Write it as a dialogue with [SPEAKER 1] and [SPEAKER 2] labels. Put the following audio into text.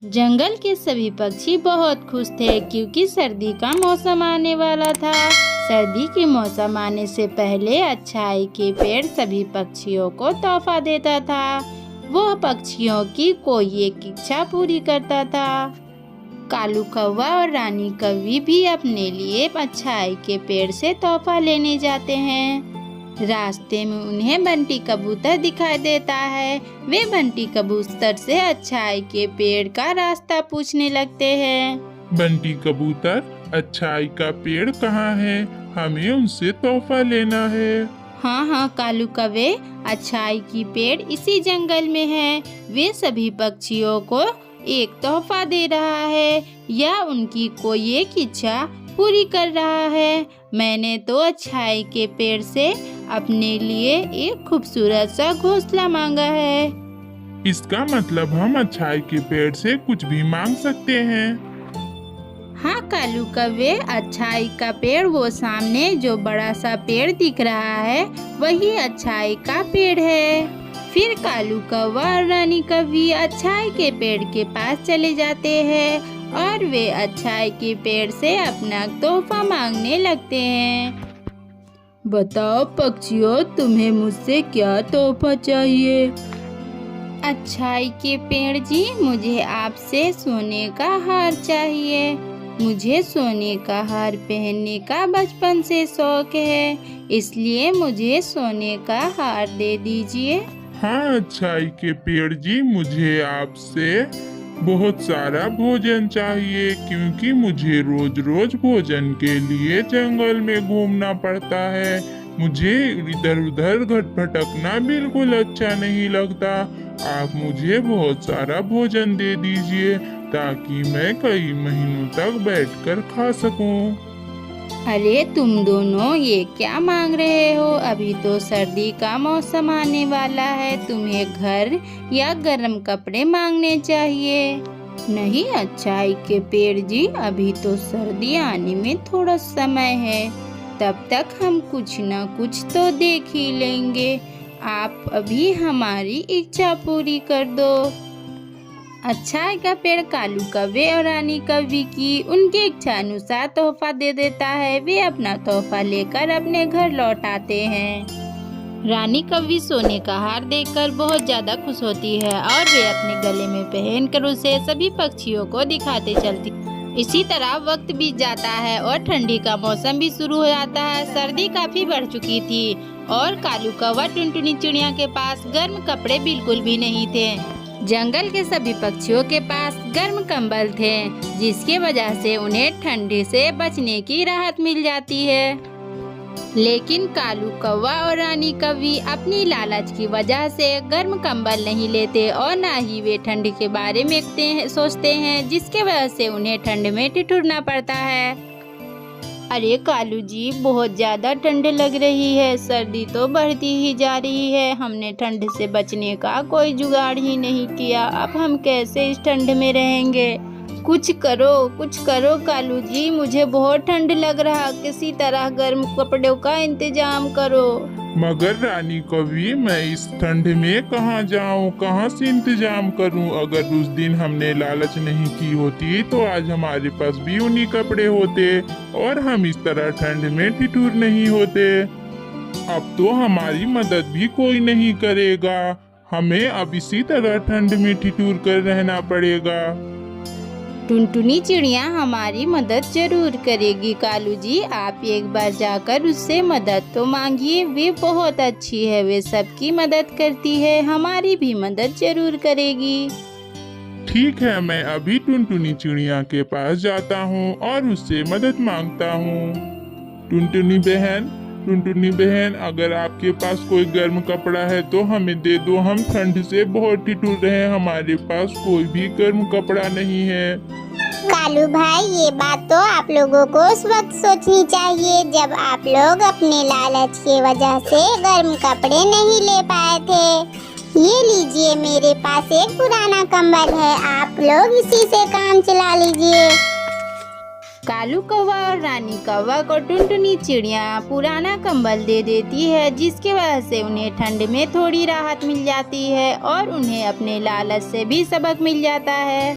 [SPEAKER 1] जंगल के सभी पक्षी बहुत खुश थे क्योंकि सर्दी का मौसम आने वाला था। सर्दी के मौसम आने से पहले अच्छाई के पेड़ सभी पक्षियों को तोहफा देता था। वह पक्षियों की कोई एक इच्छा पूरी करता था। कालू कौवा और रानी कौवी भी अपने लिए अच्छाई के पेड़ से तोहफा लेने जाते हैं। रास्ते में उन्हें बंटी कबूतर दिखाई देता है। वे बंटी कबूतर से अच्छाई के पेड़ का रास्ता पूछने लगते हैं।
[SPEAKER 2] बंटी कबूतर, अच्छाई का पेड़ कहाँ है? हमें उनसे तोहफा लेना है।
[SPEAKER 1] हाँ कालू कौवे, अच्छाई की पेड़ इसी जंगल में है। वे सभी पक्षियों को एक तोहफा दे रहा है या उनकी कोई एक इच्छा पूरी कर रहा है। मैंने तो अच्छाई के पेड़ से अपने लिए एक खूबसूरत सा घोंसला मांगा है।
[SPEAKER 2] इसका मतलब हम अच्छाई के पेड़ से कुछ भी मांग सकते हैं।
[SPEAKER 1] हाँ कालू कौवे, अच्छाई का पेड़ वो सामने जो बड़ा सा पेड़ दिख रहा है वही अच्छाई का पेड़ है। फिर कालू कौवा और रानी कौवी अच्छाई के पेड़ के पास चले जाते हैं और वे अच्छाई के पेड़ से अपना तोहफा मांगने लगते हैं। बताओ पक्षियों, तुम्हें मुझसे क्या तोहफा चाहिए? अच्छाई के पेड़ जी, मुझे आपसे सोने का हार चाहिए। मुझे सोने का हार पहनने का बचपन से शौक है, इसलिए मुझे सोने का हार दे दीजिए।
[SPEAKER 2] हाँ अच्छाई के पेड़ जी, मुझे आपसे बहुत सारा भोजन चाहिए क्योंकि मुझे रोज रोज भोजन के लिए जंगल में घूमना पड़ता है। मुझे इधर उधर भटकना बिल्कुल अच्छा नहीं लगता। आप मुझे बहुत सारा भोजन दे दीजिए ताकि मैं कई महीनों तक बैठकर खा सकूं।
[SPEAKER 1] अरे तुम दोनों ये क्या मांग रहे हो? अभी तो सर्दी का मौसम आने वाला है। तुम्हें घर या गर्म कपड़े मांगने चाहिए। नहीं अच्छाई के पेड़ जी, अभी तो सर्दी आने में थोड़ा समय है, तब तक हम कुछ न कुछ तो देख ही लेंगे। आप अभी हमारी इच्छा पूरी कर दो। अच्छाई का पेड़ कालू कौवे और रानी कौवी की उनके इच्छा अनुसार तोहफा दे देता है। वे अपना तोहफा लेकर अपने घर लौट आते हैं। रानी कौवी सोने का हार देखकर बहुत ज्यादा खुश होती है और वे अपने गले में पहनकर उसे सभी पक्षियों को दिखाते चलती। इसी तरह वक्त बीत जाता है और ठंडी का मौसम भी शुरू हो जाता है। सर्दी काफी बढ़ चुकी थी और कालू कौवा टुनटुनी चिड़िया के पास गर्म कपड़े बिल्कुल भी नहीं थे। जंगल के सभी पक्षियों के पास गर्म कंबल थे, जिसकी वजह से उन्हें ठंडी से बचने की राहत मिल जाती है। लेकिन कालू कौवा और रानी कौवी अपनी लालच की वजह से गर्म कंबल नहीं लेते और ना ही वे ठंड के बारे में सोचते हैं, जिसके वजह से उन्हें ठंड में ठिठुरना पड़ता है। अरे कालू जी, बहुत ज़्यादा ठंड लग रही है। सर्दी तो बढ़ती ही जा रही है। हमने ठंड से बचने का कोई जुगाड़ ही नहीं किया। अब हम कैसे इस ठंड में रहेंगे? कुछ करो कालू जी, मुझे बहुत ठंड लग रहा। किसी तरह गर्म कपड़ों का इंतजाम करो।
[SPEAKER 2] मगर रानी कौवी, मैं इस ठंड में कहाँ जाऊँ, कहाँ से इंतजाम करूँ? अगर उस दिन हमने लालच नहीं की होती तो आज हमारे पास भी उन्हीं कपड़े होते और हम इस तरह ठंड में ठिठुर नहीं होते। अब तो हमारी मदद भी कोई नहीं करेगा। हमें अब इसी तरह ठंड में ठिठुर कर रहना पड़ेगा।
[SPEAKER 1] टुनटुनी चिड़िया हमारी मदद जरूर करेगी कालू जी। आप एक बार जाकर उससे मदद तो मांगिए। वे बहुत अच्छी है, वे सबकी मदद करती है, हमारी भी मदद जरूर करेगी।
[SPEAKER 2] ठीक है, मैं अभी टुनटुनी चिड़िया के पास जाता हूँ और उससे मदद मांगता हूँ। टुनटुनी बहन, अगर आपके पास कोई गर्म कपड़ा है तो हमें दे दो। हम ठंड से बहुत ठिठुर रहे हैं, हमारे पास कोई भी गर्म कपड़ा नहीं है।
[SPEAKER 3] कालू भाई, ये बात तो आप लोगों को उस वक्त सोचनी चाहिए जब आप लोग अपने लालच की वजह से गर्म कपड़े नहीं ले पाए थे। ये लीजिए, मेरे पास एक पुराना कंबल है, आप लोग इसी से काम चला लीजिए।
[SPEAKER 1] कालू कौवा और रानी कौवा को टुनटुनी चिड़िया पुराना कंबल दे देती है, जिसकी वजह से उन्हें ठंड में थोड़ी राहत मिल जाती है और उन्हें अपने लालच से भी सबक मिल जाता है।